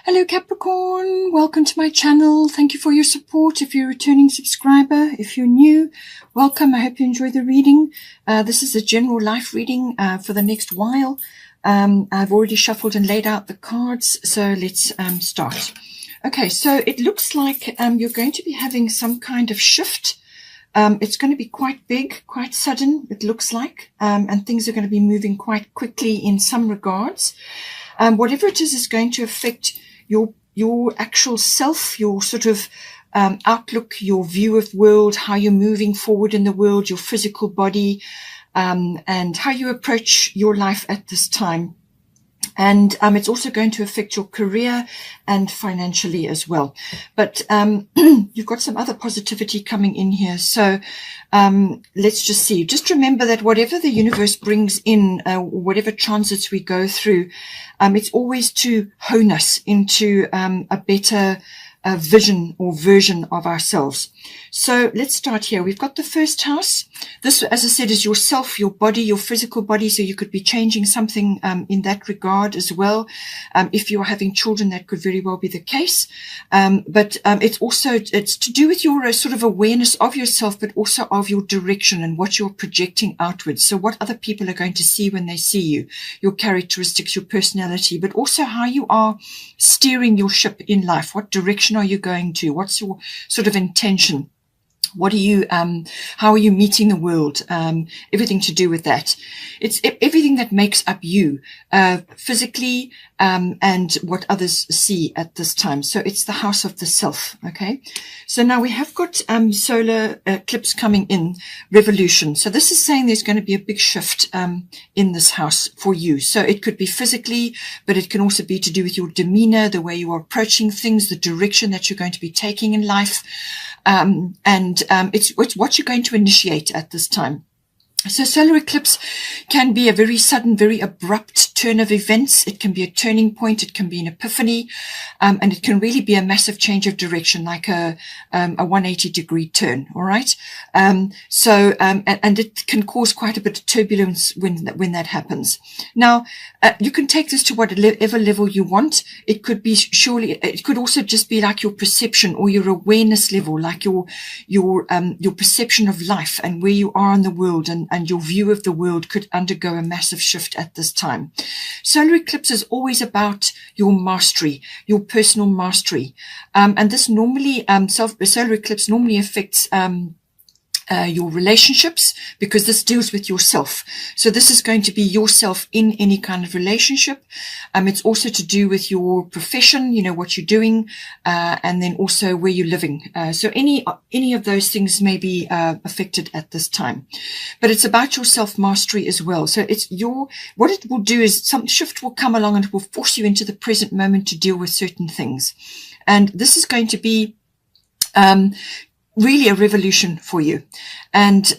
Hello Capricorn, welcome to my channel. Thank you for your support. If you're a returning subscriber, if you're new, welcome. I hope you enjoy the reading. This is a general life reading for the next while. I've already shuffled and laid out the cards, so let's start. Okay, so it looks like you're going to be having some kind of shift. It's going to be quite big, quite sudden, it looks like, and things are going to be moving quite quickly in some regards. Whatever it is going to affect your actual self, your sort of outlook, your view of the world, how you're moving forward in the world, your physical body, and how you approach your life at this time. And it's also going to affect your career and financially as well. But you've got some other positivity coming in here. So let's just see. Just remember that whatever the universe brings in, whatever transits we go through, it's always to hone us into a better vision or version of ourselves. So let's start here. We've got the first house. This, as I said, is yourself, your body, your physical body. So you could be changing something in that regard as well. If you're having children, that could very well be the case. But it's to do with your sort of awareness of yourself, but also of your direction and what you're projecting outwards. So what other people are going to see when they see you, your characteristics, your personality, but also how you are steering your ship in life. What direction are you going to? What's your sort of intention? What are you, how are you meeting the world? Everything to do with that. It's everything that makes up you, physically, and what others see at this time. So it's the house of the self. Okay. So now we have got, solar eclipse coming in, revolution. So this is saying there's going to be a big shift, in this house for you. So it could be physically, but it can also be to do with your demeanor, the way you are approaching things, the direction that you're going to be taking in life. It's what you're going to initiate at this time. So solar eclipse can be a very sudden, very abrupt turn of events. It can be a turning point. It can be an epiphany. And it can really be a massive change of direction, like a 180-degree turn. All right. And it can cause quite a bit of turbulence when that happens. Now, you can take this to whatever level you want. It could be it could also just be like your perception or your awareness level, like your perception of life and where you are in the world, and your view of the world could undergo a massive shift at this time. Solar eclipse is always about your mastery, your personal mastery. And this normally, solar eclipse normally affects, your relationships, because this deals with yourself. So this is going to be yourself in any kind of relationship. It's also to do with your profession, you know, what you're doing, and then also where you're living. So any of those things may be affected at this time. But it's about your self-mastery as well. So what it will do is some shift will come along and it will force you into the present moment to deal with certain things. And this is going to be really a revolution for you. And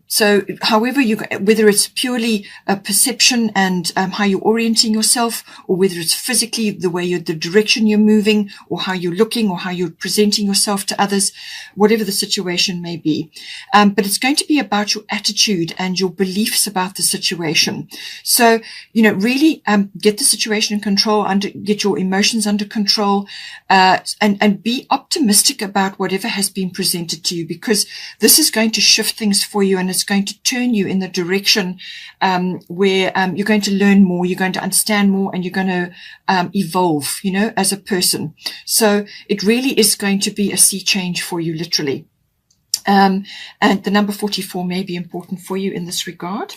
so however whether it's purely a perception and how you're orienting yourself, or whether it's physically the direction you're moving, or how you're looking, or how you're presenting yourself to others, whatever the situation may be. But it's going to be about your attitude and your beliefs about the situation. So, you know, really get the situation in control, get your emotions under control, and be optimistic about whatever has been presented to you, because this is going to shift things for you, and it's going to turn you in the direction where you're going to learn more, you're going to understand more, and you're going to evolve, you know, as a person. So it really is going to be a sea change for you, literally. And the number 44 may be important for you in this regard.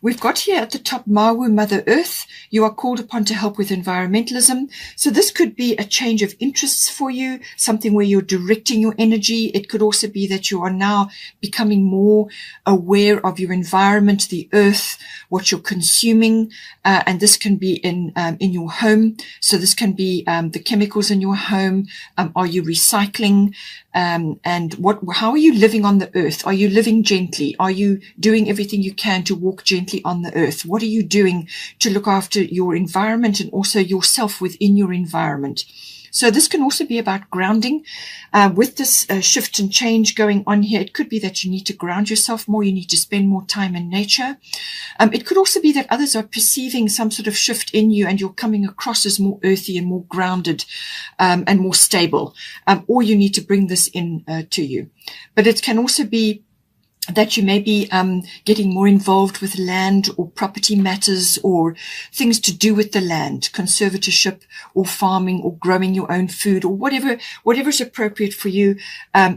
We've got here at the top, Mawu, Mother Earth. You are called upon to help with environmentalism. So this could be a change of interests for you, something where you're directing your energy. It could also be that you are now becoming more aware of your environment, the earth, what you're consuming. And this can be in your home. So this can be the chemicals in your home. Are you recycling? And how are you living on the earth? Are you living gently? Are you doing everything you can to walk gently on the earth? What are you doing to look after your environment and also yourself within your environment? So this can also be about grounding. With this shift and change going on here, it could be that you need to ground yourself more. You need to spend more time in nature. It could also be that others are perceiving some sort of shift in you and you're coming across as more earthy and more grounded and more stable. Or you need to bring this in to you. But it can also be that you may be getting more involved with land or property matters or things to do with the land, conservatorship or farming or growing your own food or whatever is appropriate for you.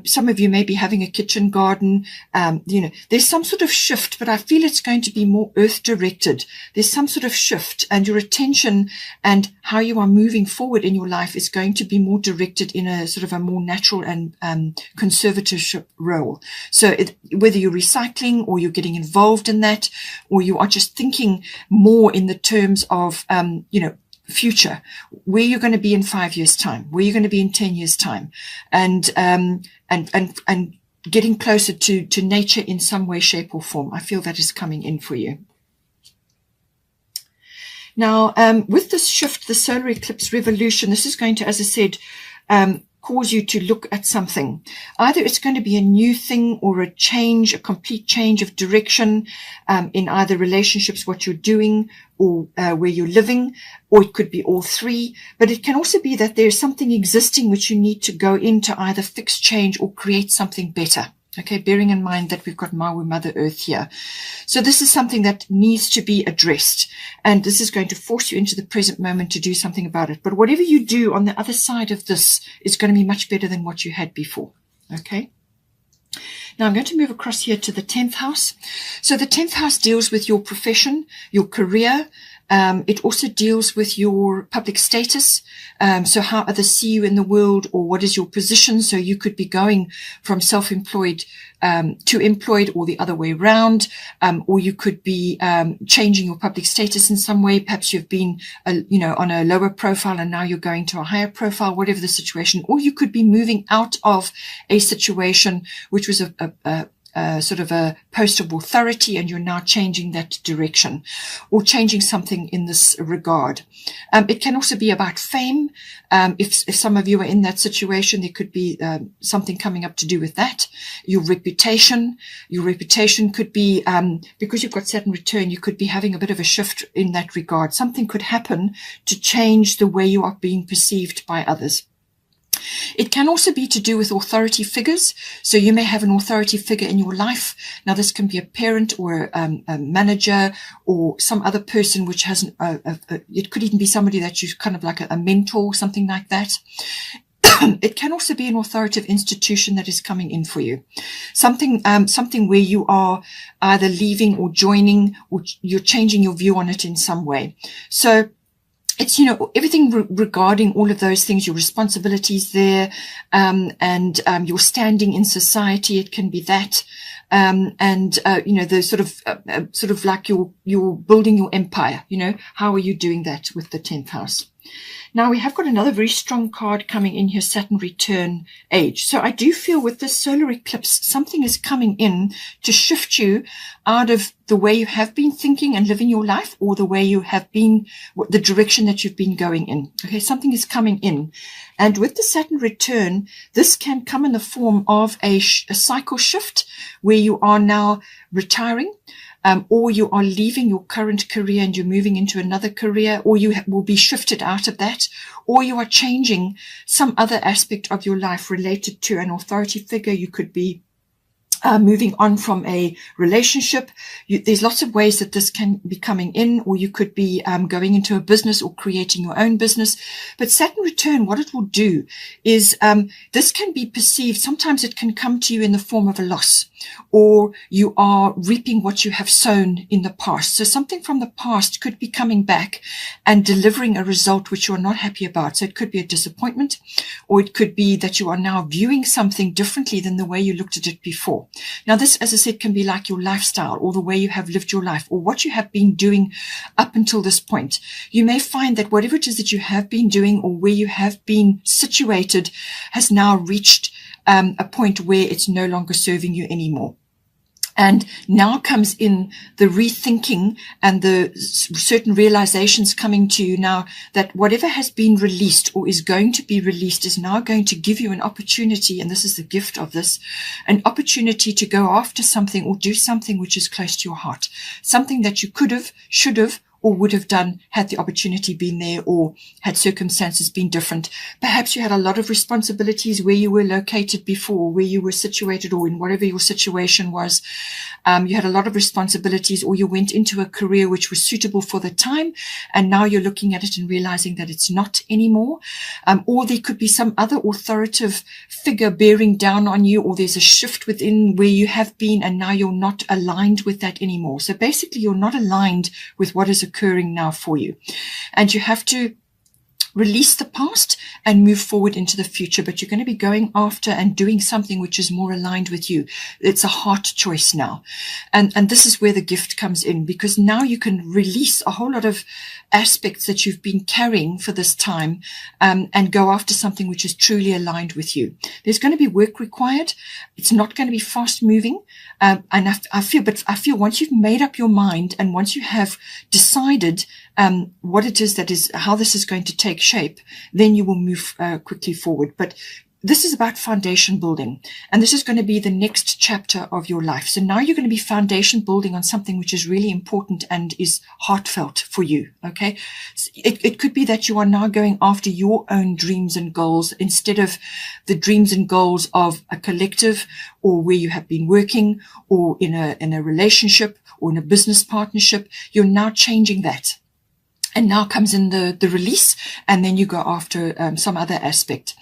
Some of you may be having a kitchen garden. There's some sort of shift, but I feel it's going to be more earth directed. There's some sort of shift, and your attention and how you are moving forward in your life is going to be more directed in a sort of a more natural and conservatorship role. So whether you're recycling or you're getting involved in that, or you are just thinking more in the terms of, future, where you're going to be in 5 years' time, where you're going to be in 10 years' time, and getting closer to nature in some way, shape or form. I feel that is coming in for you. Now, with this shift, the solar eclipse revolution, this is going to, as I said, cause you to look at something. Either it's going to be a new thing or a change, a complete change of direction in either relationships, what you're doing, or where you're living, or it could be all three. But it can also be that there's something existing which you need to go into either fix, change, or create something better. Okay, bearing in mind that we've got Maui, Mother Earth here. So this is something that needs to be addressed. And this is going to force you into the present moment to do something about it. But whatever you do on the other side of this is going to be much better than what you had before. Okay. Now I'm going to move across here to the 10th house. So the 10th house deals with your profession, your career. It also deals with your public status. So how others see you in the world, or what is your position? So you could be going from self-employed to employed, or the other way around. Or you could be changing your public status in some way. Perhaps you've been, on a lower profile and now you're going to a higher profile, whatever the situation. Or you could be moving out of a situation which was sort of a post of authority, and you're now changing that direction or changing something in this regard. It can also be about fame. If some of you are in that situation, there could be something coming up to do with that. Your reputation could be, because you've got Saturn return, you could be having a bit of a shift in that regard. Something could happen to change the way you are being perceived by others. It can also be to do with authority figures. So you may have an authority figure in your life. Now, this can be a parent or a manager or some other person which has it could even be somebody that you kind of like a mentor, something like that. It can also be an authoritative institution that is coming in for you. Something where you are either leaving or joining, or you're changing your view on it in some way. So it's, everything regarding all of those things, your responsibilities there, and your standing in society. It can be that, the sort of like you're building your empire. How are you doing that with the 10th house? Now we have got another very strong card coming in here, Saturn return age. So I do feel with this solar eclipse, something is coming in to shift you out of the way you have been thinking and living your life, or the way you have been, the direction that you've been going in. Okay, something is coming in. And with the Saturn return, this can come in the form of a cycle shift where you are now retiring. Or you are leaving your current career and you're moving into another career, or you will be shifted out of that, or you are changing some other aspect of your life related to an authority figure. You could be moving on from a relationship. There's lots of ways that this can be coming in, or you could be going into a business or creating your own business. But Saturn return, what it will do is this can be perceived. Sometimes it can come to you in the form of a loss, or you are reaping what you have sown in the past. So something from the past could be coming back and delivering a result which you're not happy about. So it could be a disappointment, or it could be that you are now viewing something differently than the way you looked at it before. Now this, as I said, can be like your lifestyle, or the way you have lived your life, or what you have been doing up until this point. You may find that whatever it is that you have been doing, or where you have been situated, has now reached a point where it's no longer serving you anymore. And now comes in the rethinking and the certain realizations coming to you now that whatever has been released or is going to be released is now going to give you an opportunity, and this is the gift of this, an opportunity to go after something or do something which is close to your heart, something that you could have, should have, or would have done had the opportunity been there or had circumstances been different. Perhaps you had a lot of responsibilities where you were located before, where you were situated, or in whatever your situation was. You had a lot of responsibilities, or you went into a career which was suitable for the time, and now you're looking at it and realizing that it's not anymore. Or there could be some other authoritative figure bearing down on you, or there's a shift within where you have been and now you're not aligned with that anymore. So basically you're not aligned with what is occurring now for you. And you have to release the past and move forward into the future, but you're going to be going after and doing something which is more aligned with you. It's a heart choice now. And this is where the gift comes in, because now you can release a whole lot of aspects that you've been carrying for this time, and go after something which is truly aligned with you. There's going to be work required. It's not going to be fast moving. And I feel once you've made up your mind and once you have decided what it is that is, how this is going to take shape, then you will move quickly forward. But this is about foundation building, and this is going to be the next chapter of your life. So now you're going to be foundation building on something which is really important and is heartfelt for you. Okay. It could be that you are now going after your own dreams and goals instead of the dreams and goals of a collective, or where you have been working, or in a relationship, or in a business partnership. You're now changing that. And now comes in the release, and then you go after some other aspect.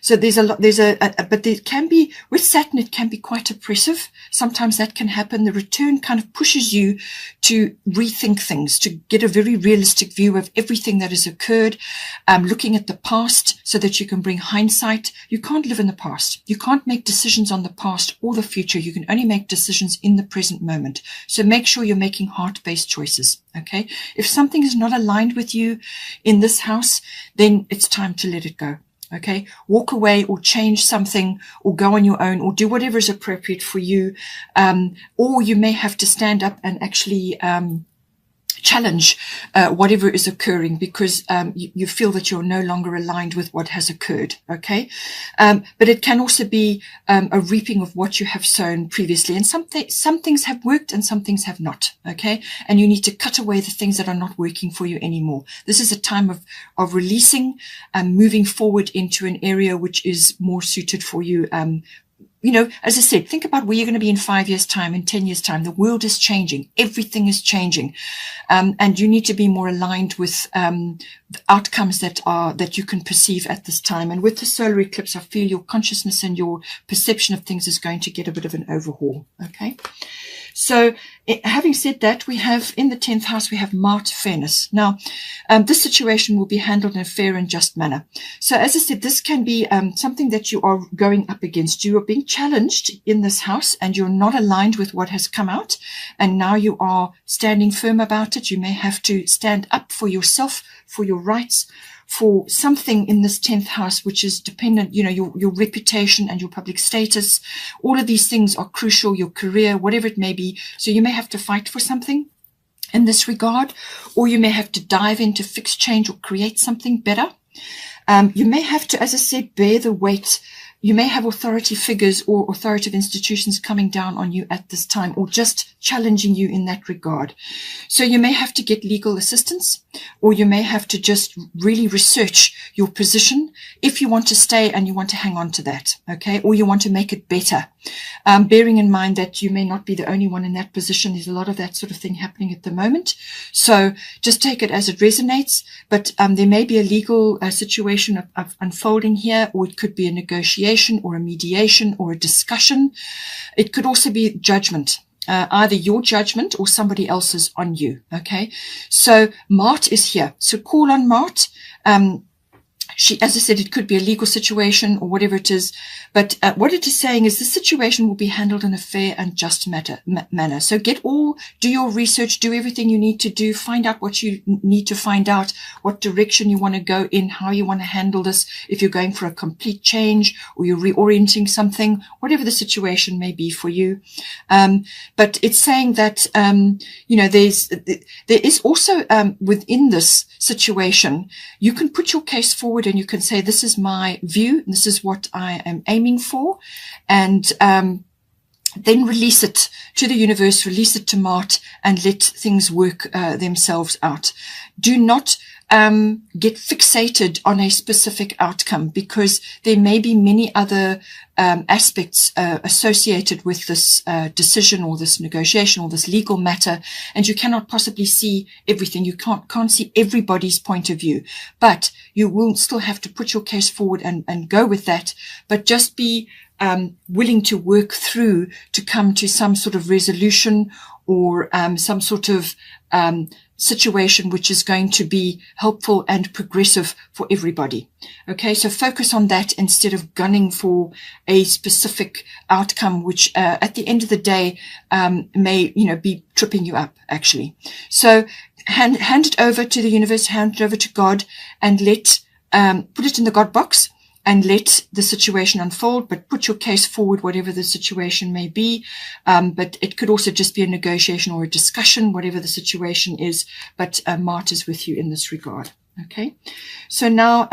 So there's a lot, but there can be, with Saturn, it can be quite oppressive. Sometimes that can happen. The return kind of pushes you to rethink things, to get a very realistic view of everything that has occurred, looking at the past so that you can bring hindsight. You can't live in the past. You can't make decisions on the past or the future. You can only make decisions in the present moment. So make sure you're making heart-based choices. Okay. If something is not aligned with you in this house, then it's time to let it go. Okay. Walk away, or change something, or go on your own, or do whatever is appropriate for you. Or you may have to stand up and actually, challenge whatever is occurring, because you feel that you're no longer aligned with what has occurred. Okay. But it can also be a reaping of what you have sown previously, and some things have worked and some things have not. Okay. And you need to cut away the things that are not working for you anymore. This is a time of releasing and moving forward into an area which is more suited for you. You know, as I said, think about where you're going to be in 5 years' time, in 10 years' time. The world is changing. Everything is changing. And you need to be more aligned with the outcomes that you can perceive at this time. And with the solar eclipse, I feel your consciousness and your perception of things is going to get a bit of an overhaul. Okay. So having said that, we have in the 10th house, we have Mart fairness. Now, this situation will be handled in a fair and just manner. So as I said, this can be something that you are going up against. You are being challenged in this house, and you're not aligned with what has come out. And now you are standing firm about it. You may have to stand up for yourself, for your rights, for something in this 10th house, which is dependent, you know, your reputation and your public status. All of these things are crucial, your career, whatever it may be. So you may have to fight for something in this regard, or you may have to dive in to fix, change, or create something better. You may have to, as I said, bear the weight. You may have authority figures or authoritative institutions coming down on you at this time, or just challenging you in that regard. So you may have to get legal assistance, or you may have to just really research your position if you want to stay and you want to hang on to that, okay? Or you want to make it better. Bearing in mind that you may not be the only one in that position. There's a lot of that sort of thing happening at the moment. So just take it as it resonates. But there may be a legal situation of unfolding here, or it could be a negotiation or a mediation or a discussion. It could also be judgment. Either your judgment or somebody else's on you. Okay. So Mart is here. So call on Mart. as I said, it could be a legal situation or whatever it is, but what it is saying is the situation will be handled in a fair and just manner. So do your research, do everything you need to do, find out what you need to find out, what direction you want to go in, how you want to handle this, if you're going for a complete change or you're reorienting something, whatever the situation may be for you. But it's saying that, there is also, within this situation, you can put your case forward and you can say, this is my view, and this is what I am aiming for, and then release it to the universe, release it to Mart, and let things work themselves out. Do not get fixated on a specific outcome, because there may be many other aspects associated with this decision or this negotiation or this legal matter, and you cannot possibly see everything. You can't see everybody's point of view, but you will still have to put your case forward and go with that, but just be willing to work through to come to some sort of resolution or some sort of situation which is going to be helpful and progressive for everybody. Okay, so focus on that instead of gunning for a specific outcome, which at the end of the day may be tripping you up, actually. So hand it over to the universe, hand it over to God, and put it in the God box and let the situation unfold, but put your case forward, whatever the situation may be. But it could also just be a negotiation or a discussion, whatever the situation is. But Mart is with you in this regard. Okay. So now,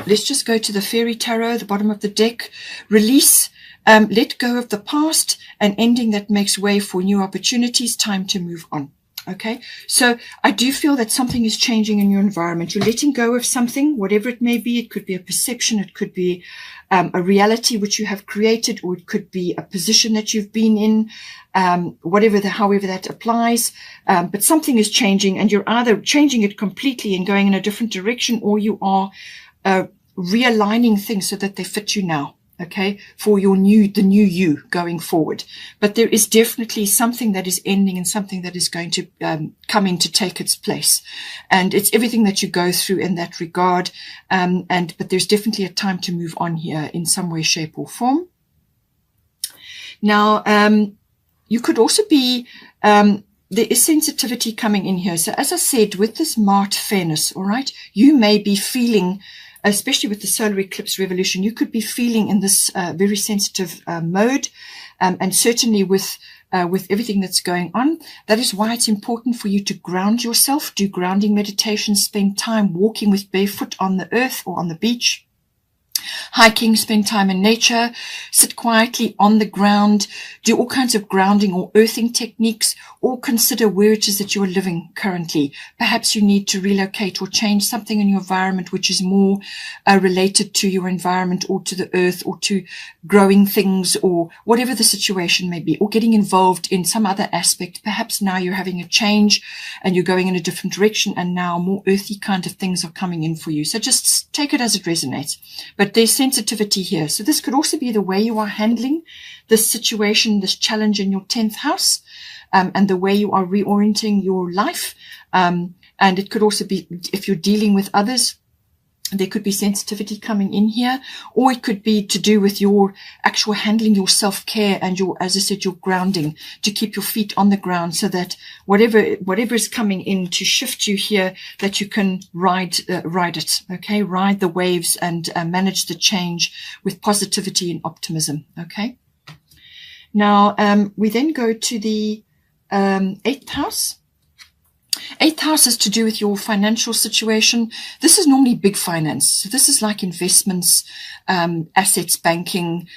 let's just go to the Fairy Tarot, the bottom of the deck. Release, let go of the past, an ending that makes way for new opportunities, time to move on. Okay, so I do feel that something is changing in your environment. You're letting go of something, whatever it may be. It could be a perception, it could be a reality which you have created, or it could be a position that you've been in, however that applies. But something is changing, and you're either changing it completely and going in a different direction, or you are realigning things so that they fit you now. Okay, for the new you going forward. But there is definitely something that is ending and something that is going to come in to take its place. And it's everything that you go through in that regard. But there's definitely a time to move on here in some way, shape or form. Now, you could also be, there is sensitivity coming in here. So as I said, with this Mart fairness, all right, you may be feeling, especially with the solar eclipse revolution, you could be feeling in this very sensitive mode, and certainly with everything that's going on. That is why it's important for you to ground yourself, do grounding meditation, spend time walking with barefoot on the earth or on the beach, hiking, spend time in nature, sit quietly on the ground, do all kinds of grounding or earthing techniques, or consider where it is that you are living currently. Perhaps you need to relocate or change something in your environment which is more related to your environment or to the earth or to growing things or whatever the situation may be, or getting involved in some other aspect. Perhaps now you're having a change and you're going in a different direction, and now more earthy kind of things are coming in for you. So just take it as it resonates. But there's sensitivity here. So this could also be the way you are handling this situation, this challenge in your 10th house, and the way you are reorienting your life. And it could also be, if you're dealing with others, there could be sensitivity coming in here, or it could be to do with your actual handling, your self-care and your, as I said, your grounding, to keep your feet on the ground so that whatever is coming in to shift you here, that you can ride it. Okay. Ride the waves and manage the change with positivity and optimism. Okay. Now, we then go to the 8th house. 8th house is to do with your financial situation. This is normally big finance. So this is like investments, assets, banking,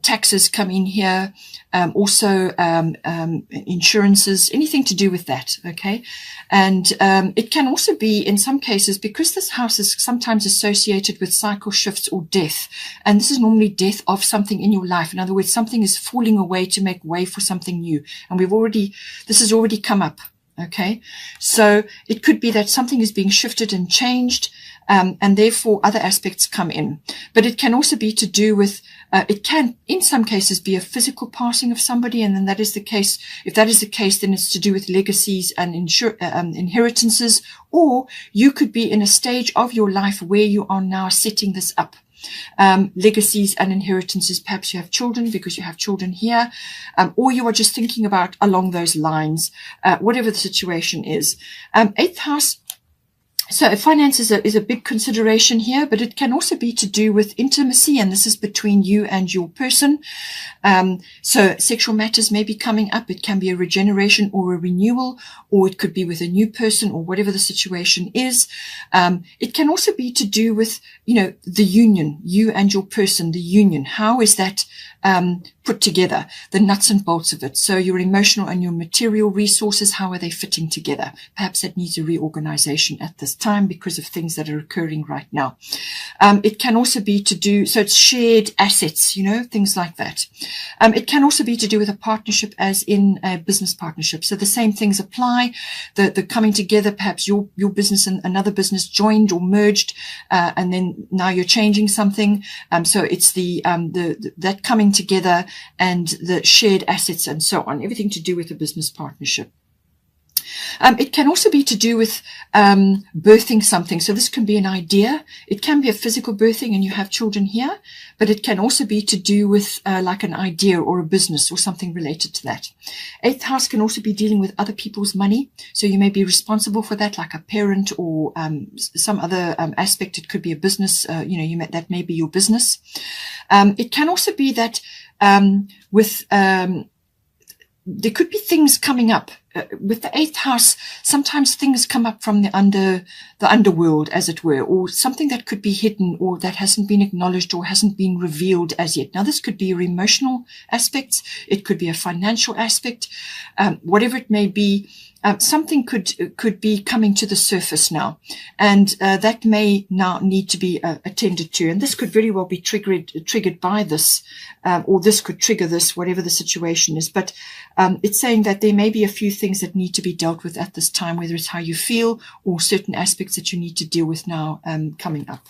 taxes come in here. Also, insurances, anything to do with that. Okay. And, it can also be in some cases, because this house is sometimes associated with cycle shifts or death. And this is normally death of something in your life. In other words, something is falling away to make way for something new. And this has already come up. Okay. So it could be that something is being shifted and changed, and therefore other aspects come in. But it can also be to do with It can, in some cases, be a physical passing of somebody, and then that is the case. If that is the case, then it's to do with legacies and inheritances, or you could be in a stage of your life where you are now setting this up. Legacies and inheritances. Perhaps you have children because you have children here, or you are just thinking about along those lines, whatever the situation is. Eighth house. So finance is a big consideration here, but it can also be to do with intimacy, and this is between you and your person. So sexual matters may be coming up. It can be a regeneration or a renewal, or it could be with a new person, or whatever the situation is. It can also be to do with, the union, you and your person, the union. How is that put together, the nuts and bolts of it? So your emotional and your material resources, how are they fitting together? Perhaps that needs a reorganization at this time because of things that are occurring right now. It can also be to do, so it's shared assets, things like that. It can also be to do with a partnership, as in a business partnership. So the same things apply, the coming together, perhaps your business and another business joined or merged, and then now you're changing something. So it's that coming together and the shared assets and so on, everything to do with a business partnership. It can also be to do with birthing something. So this can be an idea. It can be a physical birthing, and you have children here, but it can also be to do with like an idea or a business or something related to that. Eighth house can also be dealing with other people's money. So you may be responsible for that, like a parent or some other aspect. It could be a business, that may be your business. It can also be that there could be things coming up. With the eighth house, sometimes things come up from the underworld, as it were, or something that could be hidden or that hasn't been acknowledged or hasn't been revealed as yet. Now, this could be your emotional aspects. It could be a financial aspect, whatever it may be. Something could be coming to the surface now, and that may now need to be attended to. And this could very well be triggered by this, or this could trigger this, whatever the situation is. But it's saying that there may be a few things that need to be dealt with at this time, whether it's how you feel or certain aspects that you need to deal with now coming up.